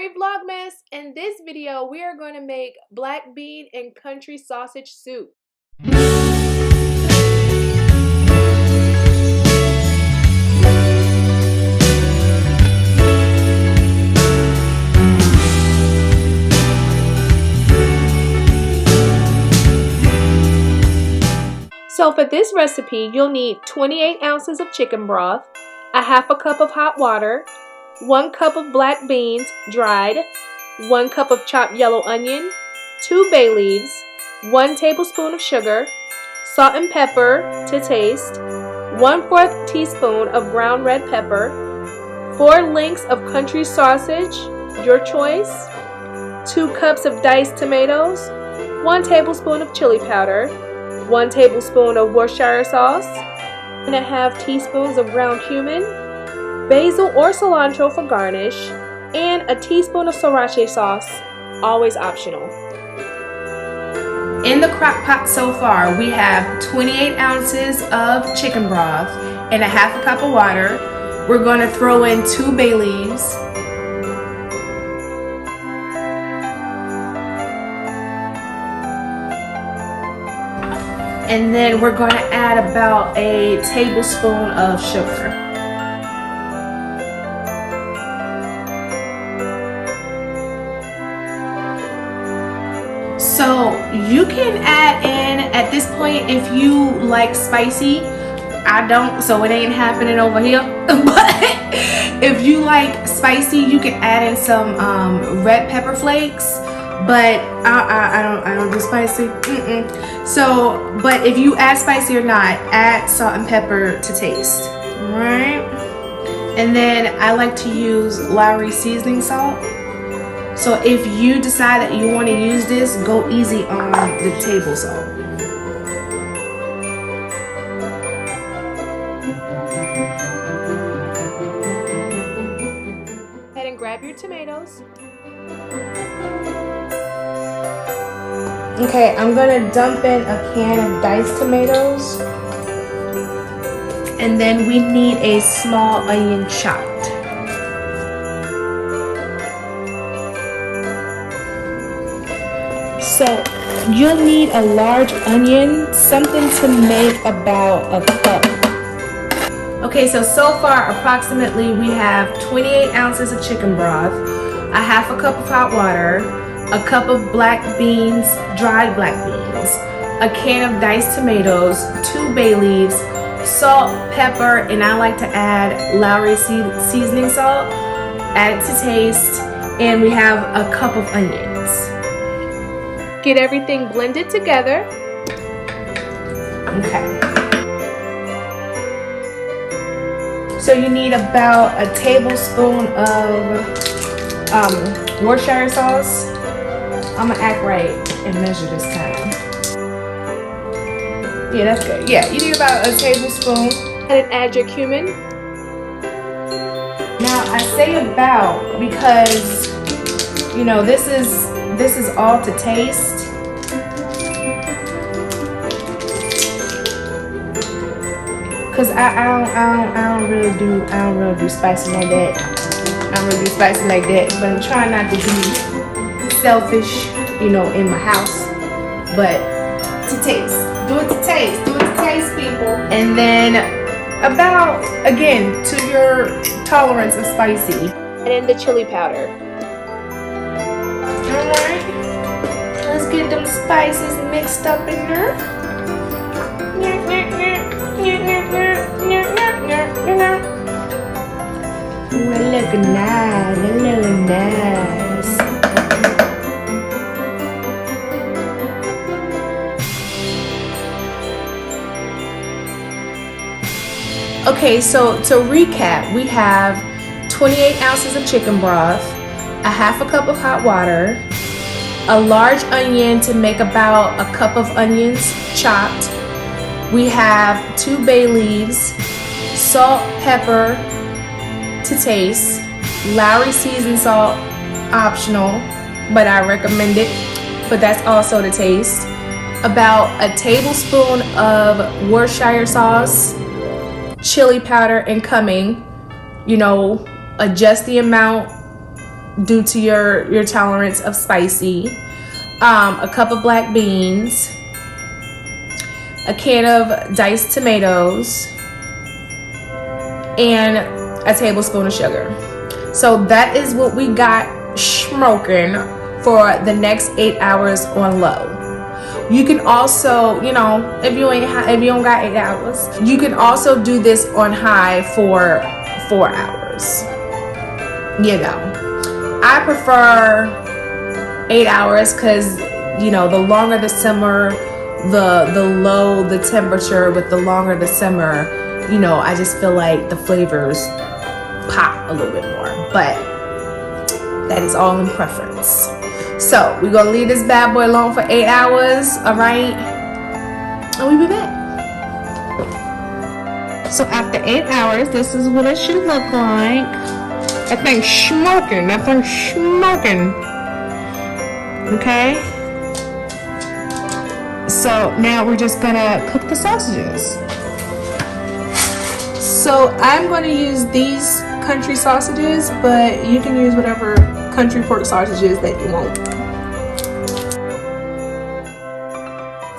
Hey Vlogmas! In this video, we are going to make black bean and country sausage soup. So for this recipe, you'll need 28 ounces of chicken broth, a half a cup of hot water, 1 cup of black beans, dried, 1 cup of chopped yellow onion, 2 bay leaves, 1 tablespoon of sugar, salt and pepper to taste, 1/4 teaspoon of ground red pepper, 4 links of country sausage, your choice, 2 cups of diced tomatoes, 1 tablespoon of chili powder, 1 tablespoon of Worcestershire sauce, 1.5 teaspoons of ground cumin, basil or cilantro for garnish, and a teaspoon of sriracha sauce, always optional. In the crock pot so far, we have 28 ounces of chicken broth and a half a cup of water. We're going to throw in 2 bay leaves, and then we're going to add about a tablespoon of sugar. So you can add in at this point if you like spicy. I don't, so it ain't happening over here. But if you like spicy, you can add in some red pepper flakes. But I don't do spicy. So, but if you add spicy or not, add salt and pepper to taste. Alright. And then I like to use Lowry seasoning salt. So if you decide that you want to use this, go easy on the table salt. Go ahead and grab your tomatoes. Okay, I'm gonna dump in a can of diced tomatoes. And then we need a small onion chopped. So you'll need a large onion, something to make about a cup. Okay, so far approximately we have 28 ounces of chicken broth, a half a cup of hot water, a cup of black beans, dried black beans, a can of diced tomatoes, 2 bay leaves, salt, pepper, and I like to add Lowry seasoning salt, add it to taste, and we have a cup of onions. Get everything blended together. Okay. So you need about a tablespoon of Worcestershire sauce. I'm gonna act right and measure this time. Yeah, that's good. Yeah, you need about a tablespoon. And add your cumin. Now I say about because you know this is all to taste. Cause I don't really do spicy like that. I don't really do spicy like that. But I'm trying not to be selfish, you know, in my house. But to taste. Do it to taste. Do it to taste, people. And then about, again, to your tolerance of spicy. And then the chili powder. Alright. Let's get them spices mixed up in there. We're looking nice. We're looking nice. Okay, so to recap, we have 28 ounces of chicken broth, a half a cup of hot water, a large onion to make about a cup of onions chopped. We have 2 bay leaves, salt, pepper to taste, Lowry seasoned salt, optional, but I recommend it, but that's also to taste. About a tablespoon of Worcestershire sauce, chili powder and cumin. You know, adjust the amount due to your tolerance of spicy. A cup of black beans, a can of diced tomatoes, and a tablespoon of sugar. So that is what we got smoking for the next 8 hours on low. You can also, you know, if you don't got 8 hours, you can also do this on high for 4 hours. You know, I prefer 8 hours because, you know, the longer the simmer, the low the temperature, with the longer the simmer, you know, I just feel like the flavors pop a little bit more. But that is all in preference. So we're gonna leave this bad boy alone for 8 hours, all right? And we'll be back. So after 8 hours, this is what it should look like. That thing's smoking. That thing's smoking. Okay. So now we're just gonna cook the sausages. So I'm going to use these country sausages, but you can use whatever country pork sausages that you want.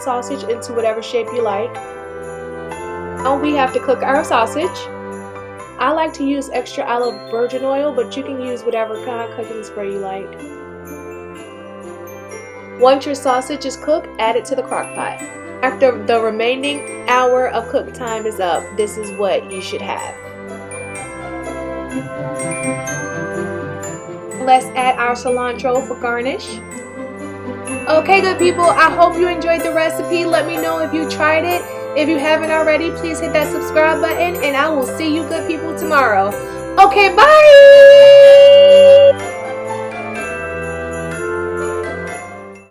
Sausage into whatever shape you like. And we have to cook our sausage. I like to use extra olive virgin oil, but you can use whatever kind of cooking spray you like. Once your sausage is cooked, add it to the crock pot. After the remaining hour of cook time is up, this is what you should have. Let's add our cilantro for garnish. Okay, good people, I hope you enjoyed the recipe. Let me know if you tried it. If you haven't already, please hit that subscribe button, and I will see you good people tomorrow. Okay, bye!